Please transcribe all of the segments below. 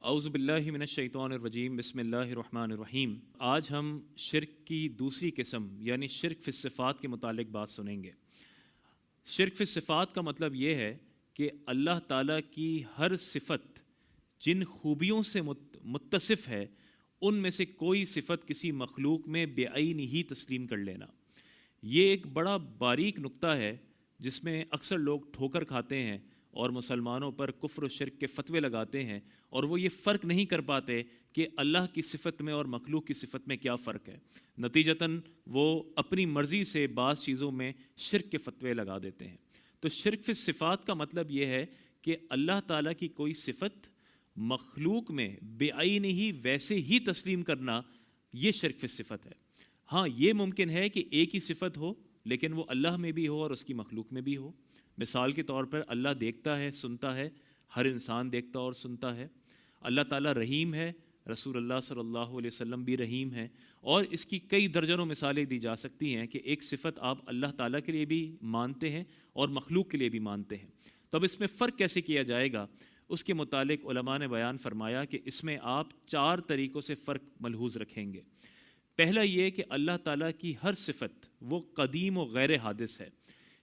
اعوذ باللہ من الشیطان الرجیم، بسم اللہ الرحمن الرحیم۔ آج ہم شرک کی دوسری قسم یعنی شرک فی الصفات کے متعلق بات سنیں گے۔ شرک فی الصفات کا مطلب یہ ہے کہ اللہ تعالیٰ کی ہر صفت جن خوبیوں سے متصف ہے ان میں سے کوئی صفت کسی مخلوق میں بے عین ہی تسلیم کر لینا۔ یہ ایک بڑا باریک نقطہ ہے جس میں اکثر لوگ ٹھوکر کھاتے ہیں اور مسلمانوں پر کفر و شرک کے فتوے لگاتے ہیں، اور وہ یہ فرق نہیں کر پاتے کہ اللہ کی صفت میں اور مخلوق کی صفت میں کیا فرق ہے۔ نتیجتاً وہ اپنی مرضی سے بعض چیزوں میں شرک کے فتوے لگا دیتے ہیں۔ تو شرک فی الصفات کا مطلب یہ ہے کہ اللہ تعالیٰ کی کوئی صفت مخلوق میں بے عین ہی ویسے ہی تسلیم کرنا، یہ شرک فی الصفت ہے۔ ہاں، یہ ممکن ہے کہ ایک ہی صفت ہو لیکن وہ اللہ میں بھی ہو اور اس کی مخلوق میں بھی ہو۔ مثال کے طور پر اللہ دیکھتا ہے، سنتا ہے، ہر انسان دیکھتا اور سنتا ہے۔ اللہ تعالیٰ رحیم ہے، رسول اللہ صلی اللہ علیہ وسلم بھی رحیم ہے، اور اس کی کئی درجنوں مثالیں دی جا سکتی ہیں کہ ایک صفت آپ اللہ تعالیٰ کے لیے بھی مانتے ہیں اور مخلوق کے لیے بھی مانتے ہیں۔ تو اب اس میں فرق کیسے کیا جائے گا، اس کے متعلق علماء نے بیان فرمایا کہ اس میں آپ 4 طریقوں سے فرق ملحوظ رکھیں گے۔ پہلا یہ کہ اللہ تعالیٰ کی ہر صفت وہ قدیم و غیر حادث ہے،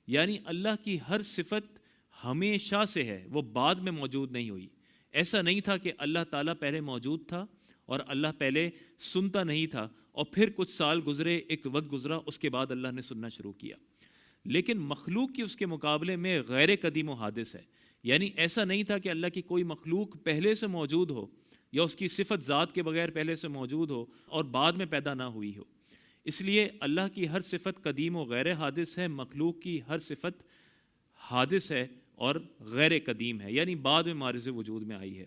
یعنی اللہ کی ہر صفت ہمیشہ سے ہے، وہ بعد میں موجود نہیں ہوئی۔ ایسا نہیں تھا کہ اللہ تعالیٰ پہلے موجود تھا اور اللہ پہلے سنتا نہیں تھا اور پھر کچھ سال گزرے، ایک وقت گزرا، اس کے بعد اللہ نے سننا شروع کیا۔ لیکن مخلوق کی اس کے مقابلے میں غیر قدیم و حادث ہے، یعنی ایسا نہیں تھا کہ اللہ کی کوئی مخلوق پہلے سے موجود ہو یا اس کی صفت ذات کے بغیر پہلے سے موجود ہو اور بعد میں پیدا نہ ہوئی ہو۔ اس لیے اللہ کی ہر صفت قدیم و غیر حادث ہے، مخلوق کی ہر صفت حادث ہے اور غیر قدیم ہے، یعنی بعد میں معرض وجود میں آئی ہے۔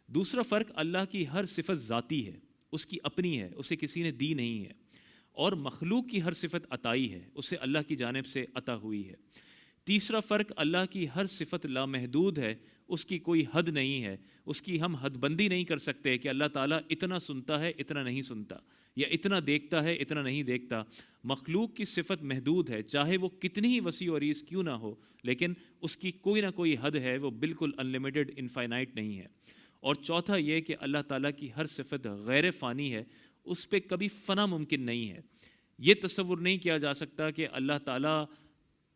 دوسرا فرق، اللہ کی ہر صفت ذاتی ہے، اس کی اپنی ہے، اسے کسی نے دی نہیں ہے، اور مخلوق کی ہر صفت عطائی ہے، اسے اللہ کی جانب سے عطا ہوئی ہے۔ تیسرا فرق، اللہ کی ہر صفت لامحدود ہے، اس کی کوئی حد نہیں ہے، اس کی ہم حد بندی نہیں کر سکتے کہ اللہ تعالیٰ اتنا سنتا ہے، اتنا نہیں سنتا، یا اتنا دیکھتا ہے، اتنا نہیں دیکھتا۔ مخلوق کی صفت محدود ہے، چاہے وہ کتنی ہی وسیع و عریض کیوں نہ ہو، لیکن اس کی کوئی نہ کوئی حد ہے، وہ بالکل انلیمیٹڈ، انفائنائٹ نہیں ہے۔ اور چوتھا یہ کہ اللہ تعالیٰ کی ہر صفت غیر فانی ہے، اس پہ کبھی فنا ممکن نہیں ہے۔ یہ تصور نہیں کیا جا سکتا کہ اللہ تعالیٰ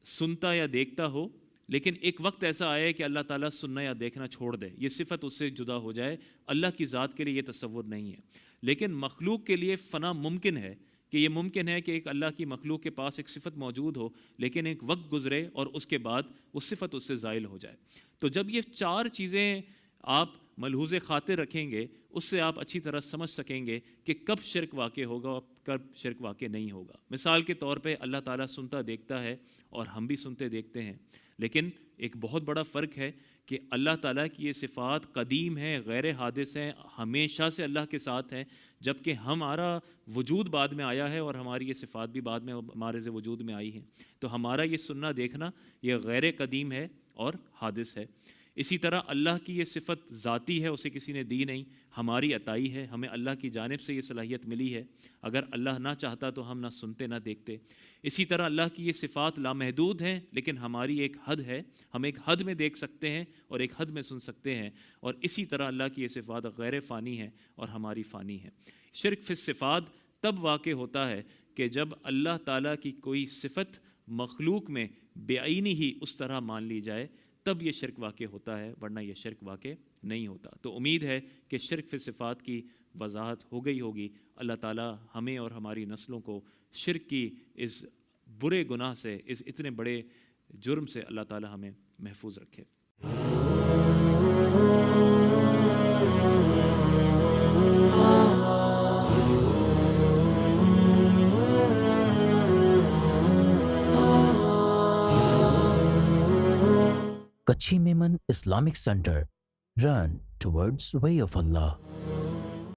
سنتا یا دیکھتا ہو لیکن ایک وقت ایسا آئے کہ اللہ تعالیٰ سننا یا دیکھنا چھوڑ دے، یہ صفت اس سے جدا ہو جائے۔ اللہ کی ذات کے لیے یہ تصور نہیں ہے، لیکن مخلوق کے لیے فنا ممکن ہے کہ یہ ممکن ہے کہ ایک اللہ کی مخلوق کے پاس ایک صفت موجود ہو لیکن ایک وقت گزرے اور اس کے بعد وہ صفت اس سے زائل ہو جائے۔ تو جب یہ 4 چیزیں آپ ملحوظ خاطر رکھیں گے، اس سے آپ اچھی طرح سمجھ سکیں گے کہ کب شرک واقع ہوگا اور کب شرک واقع نہیں ہوگا۔ مثال کے طور پہ اللہ تعالیٰ سنتا دیکھتا ہے اور ہم بھی سنتے دیکھتے ہیں، لیکن ایک بہت بڑا فرق ہے کہ اللہ تعالیٰ کی یہ صفات قدیم ہیں، غیر حادث ہیں، ہمیشہ سے اللہ کے ساتھ ہیں، جبکہ ہمارا وجود بعد میں آیا ہے اور ہماری یہ صفات بھی بعد میں معرض وجود میں آئی ہیں۔ تو ہمارا یہ سننا دیکھنا یہ غیر قدیم ہے اور حادث ہے۔ اسی طرح اللہ کی یہ صفت ذاتی ہے، اسے کسی نے دی نہیں، ہماری عطائی ہے، ہمیں اللہ کی جانب سے یہ صلاحیت ملی ہے، اگر اللہ نہ چاہتا تو ہم نہ سنتے نہ دیکھتے۔ اسی طرح اللہ کی یہ صفات لامحدود ہیں، لیکن ہماری ایک حد ہے، ہم ایک حد میں دیکھ سکتے ہیں اور ایک حد میں سن سکتے ہیں، اور اسی طرح اللہ کی یہ صفات غیر فانی ہیں اور ہماری فانی ہیں۔ شرک فی الصفات تب واقع ہوتا ہے کہ جب اللہ تعالیٰ کی کوئی صفت مخلوق میں بے عینی ہی اس طرح مان لی جائے، تب یہ شرک واقع ہوتا ہے، ورنہ یہ شرک واقع نہیں ہوتا۔ تو امید ہے کہ شرک فی صفات کی وضاحت ہو گئی ہوگی۔ اللہ تعالیٰ ہمیں اور ہماری نسلوں کو شرک کی اس برے گناہ سے، اس اتنے بڑے جرم سے اللہ تعالیٰ ہمیں محفوظ رکھے۔ Kachi Memon Islamic Center. Run towards way of Allah.